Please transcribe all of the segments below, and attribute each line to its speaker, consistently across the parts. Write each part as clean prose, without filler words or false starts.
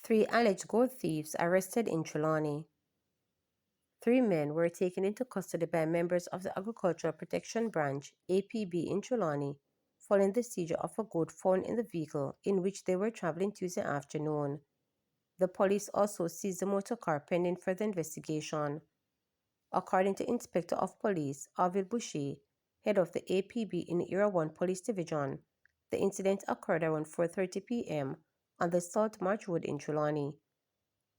Speaker 1: Three alleged gold thieves arrested in Trelawney. 3 men were taken into custody by members of the Agricultural Protection Branch (APB) in Trelawney following the seizure of a goat found in the vehicle in which they were traveling Tuesday afternoon. The police also seized the motor car pending further investigation. According to Inspector of Police Arvil Boucher, head of the APB in Era 1 Police Division, the incident occurred around 4:30 p.m. on the Salt March Road in Trelawney.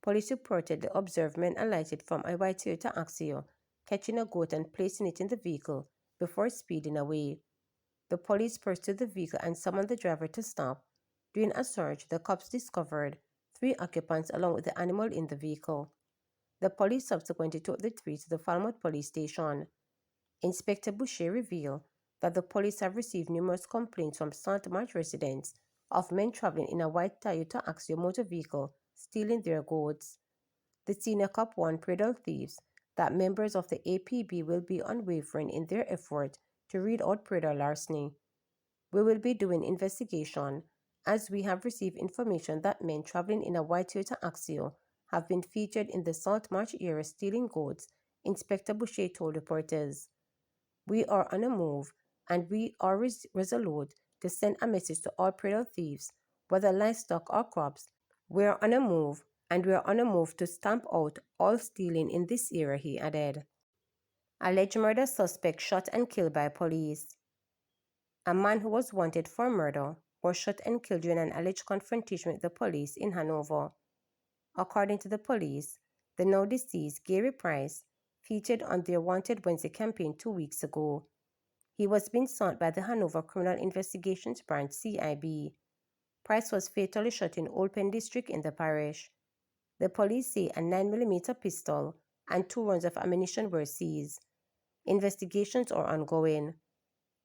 Speaker 1: Police reported the observed men alighted from a white Toyota Axio, catching a goat and placing it in the vehicle before speeding away. The police pursued the vehicle and summoned the driver to stop. During a search, the cops discovered 3 occupants along with the animal in the vehicle. The police subsequently took the 3 to the Falmouth police station. Inspector Boucher revealed that the police have received numerous complaints from St. March residents of men traveling in a white Toyota Axio motor vehicle stealing their goods. The senior cop warned Prudel thieves that members of the APB will be unwavering in their effort to weed out Prudel larceny. We will be doing investigation as we have received information that men traveling in a white Toyota Axio have been featured in the Salt March area stealing goods, Inspector Boucher told reporters. We are on a move and we are resolute to send a message to all Prudel thieves, whether livestock or crops. We are on a move and we are on a move to stamp out all stealing in this area, he added. Alleged murder suspect shot and killed by police. A man who was wanted for murder was shot and killed during an alleged confrontation with the police in Hanover. According to the police, the now deceased Gary Price featured on their Wanted Wednesday campaign 2 weeks ago. He was being sought by the Hanover Criminal Investigations Branch (CIB). Price was fatally shot in Old Pen District in the parish. The police say a 9mm pistol and 2 rounds of ammunition were seized. Investigations are ongoing.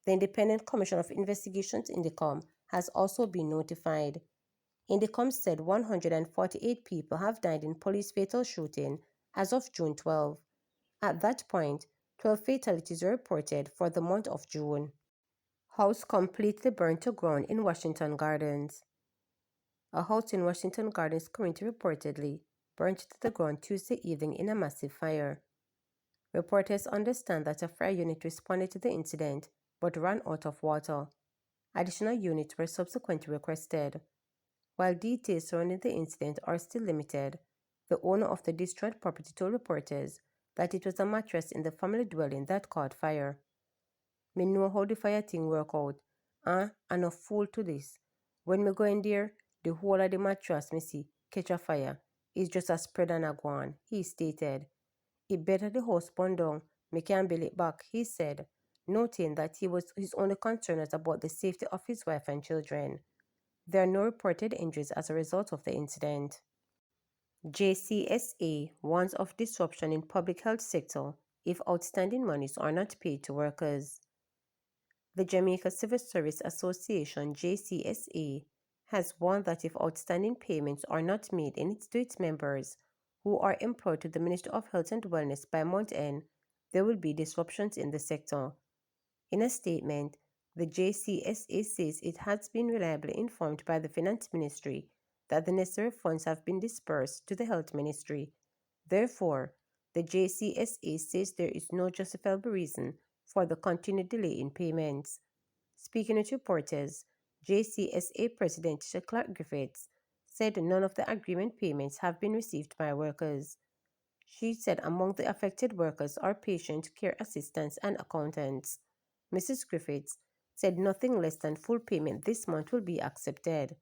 Speaker 1: The Independent Commission of Investigations (INDECOM) has also been notified. INDECOM said 148 people have died in police fatal shooting as of June 12. At that point, 12 fatalities were reported for the month of June. House completely burned to ground in Washington Gardens. A house in Washington Gardens community reportedly burned to the ground Tuesday evening in a massive fire. Reporters understand that a fire unit responded to the incident but ran out of water. Additional units were subsequently requested. While details surrounding the incident are still limited, the owner of the destroyed property told reporters that it was a mattress in the family dwelling that caught fire. Me know how the fire thing work out, and a fool to this. When me go in there, the whole of the mattress me see catch a fire. It's just a spread and a go on, he stated. It better the house burn down, me can build it back, he said, noting that his only concern was about the safety of his wife and children. There are no reported injuries as a result of the incident. JCSA warns of disruption in public health sector if outstanding monies are not paid to workers. The Jamaica Civil Service Association (JCSA) has warned that if outstanding payments are not made to its members who are employed to the Ministry of Health and Wellness by month end, there will be disruptions in the sector. In a statement, the JCSA says it has been reliably informed by the Finance Ministry that the necessary funds have been dispersed to the Health Ministry. Therefore, the JCSA says there is no justifiable reason for the continued delay in payments. Speaking with reporters, JCSA President Tisha Clark Griffiths said none of the agreement payments have been received by workers. She said among the affected workers are patient care assistants and accountants. Mrs. Griffiths said nothing less than full payment this month will be accepted.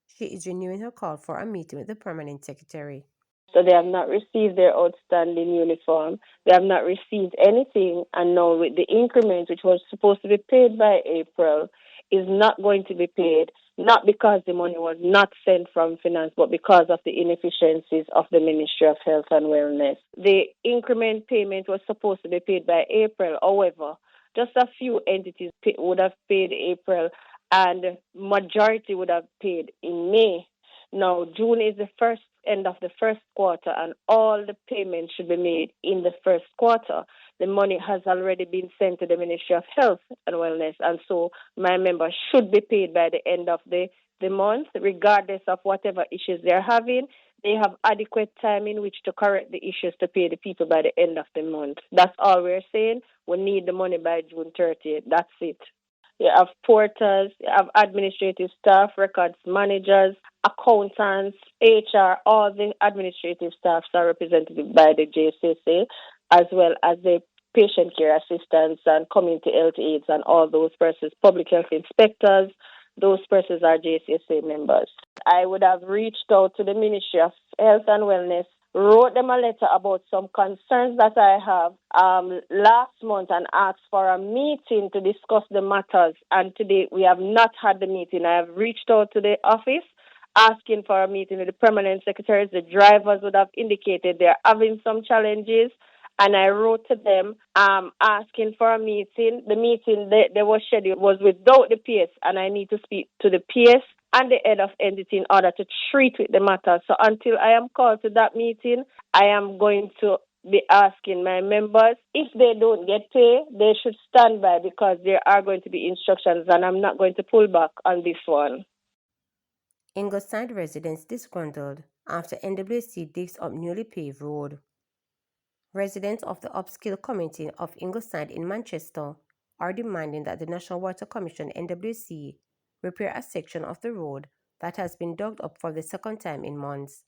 Speaker 1: She is renewing her call for a meeting with the Permanent Secretary.
Speaker 2: So they have not received their outstanding uniform. They have not received anything, and now with the increment, which was supposed to be paid by April, is not going to be paid, not because the money was not sent from finance, but because of the inefficiencies of the Ministry of Health and Wellness. The increment payment was supposed to be paid by April. However, just a few entities would have paid April, and majority would have paid in May. Now, June is the first end of the first quarter, and all the payments should be made in the first quarter. The money has already been sent to the Ministry of Health and Wellness, and so my members should be paid by the end of the month, regardless of whatever issues they're having. They have adequate time in which to correct the issues to pay the people by the end of the month. That's all we're saying. We need the money by June 30th. That's it. You have porters, you have administrative staff, records managers, accountants, HR, all the administrative staffs are represented by the JCC, as well as the patient care assistants and community health aides and all those persons, public health inspectors, those persons are JCSA members. I would have reached out to the Ministry of Health and Wellness, wrote them a letter about some concerns that I have last month and asked for a meeting to discuss the matters. And today we have not had the meeting. I have reached out to the office asking for a meeting with the permanent secretaries. The drivers would have indicated they're having some challenges. And I wrote to them asking for a meeting. The meeting they was scheduled was without the PS, and I need to speak to the PS and the head of entity in order to treat with the matter. So until I am called to that meeting, I am going to be asking my members, if they don't get pay, they should stand by, because there are going to be instructions, and I'm not going to pull back on this one.
Speaker 1: Ingleside residents disgruntled after NWC digs up newly paved road. Residents of the upscale community of Ingleside in Manchester are demanding that the National Water Commission (NWC) repair a section of the road that has been dug up for the second time in months.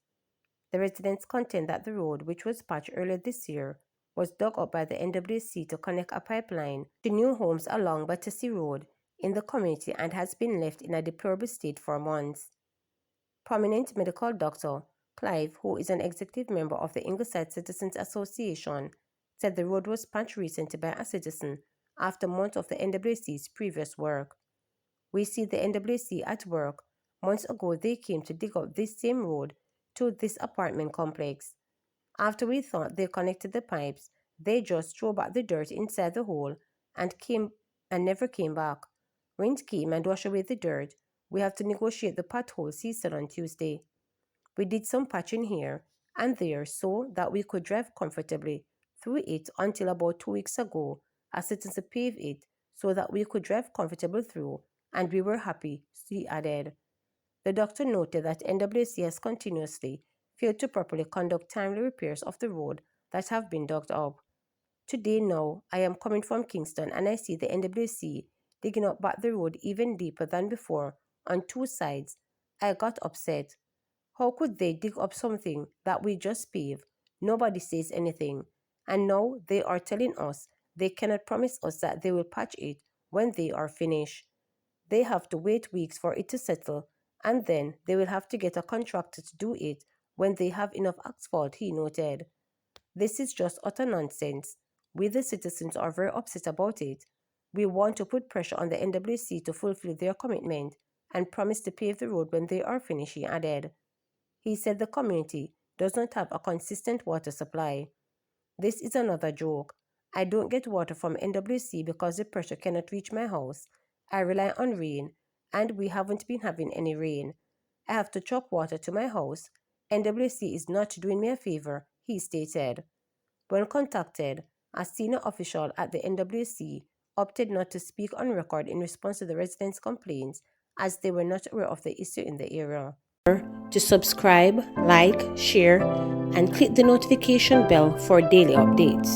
Speaker 1: The residents contend that the road, which was patched earlier this year, was dug up by the NWC to connect a pipeline to new homes along Battersea Road in the community and has been left in a deplorable state for months. Prominent medical doctor Clive, who is an executive member of the Ingleside Citizens Association, said the road was patched recently by a citizen after months of the NWC's previous work. We see the NWC at work. Months ago, they came to dig up this same road to this apartment complex. After we thought they connected the pipes, they just threw back the dirt inside the hole and never came back. Rains came and washed away the dirt. We have to negotiate the potholes, he said on Tuesday. We did some patching here and there so that we could drive comfortably through it until about 2 weeks ago. A citizen paved it so that we could drive comfortably through, and we were happy, he added. The doctor noted that NWC has continuously failed to properly conduct timely repairs of the road that have been dug up. Today now, I am coming from Kingston and I see the NWC digging up back the road even deeper than before on two sides. I got upset. How could they dig up something that we just paved? Nobody says anything. And now they are telling us they cannot promise us that they will patch it when they are finished. They have to wait weeks for it to settle, and then they will have to get a contractor to do it when they have enough asphalt, he noted. This is just utter nonsense. We the citizens are very upset about it. We want to put pressure on the NWC to fulfill their commitment and promise to pave the road when they are finished, he added. He said the community does not have a consistent water supply. This is another joke. I don't get water from NWC because the pressure cannot reach my house. I rely on rain, and we haven't been having any rain. I have to truck water to my house. NWC is not doing me a favor, he stated. When contacted, a senior official at the NWC opted not to speak on record in response to the residents' complaints, as they were not aware of the issue in the area. To subscribe, like, share, and click the notification bell for daily updates.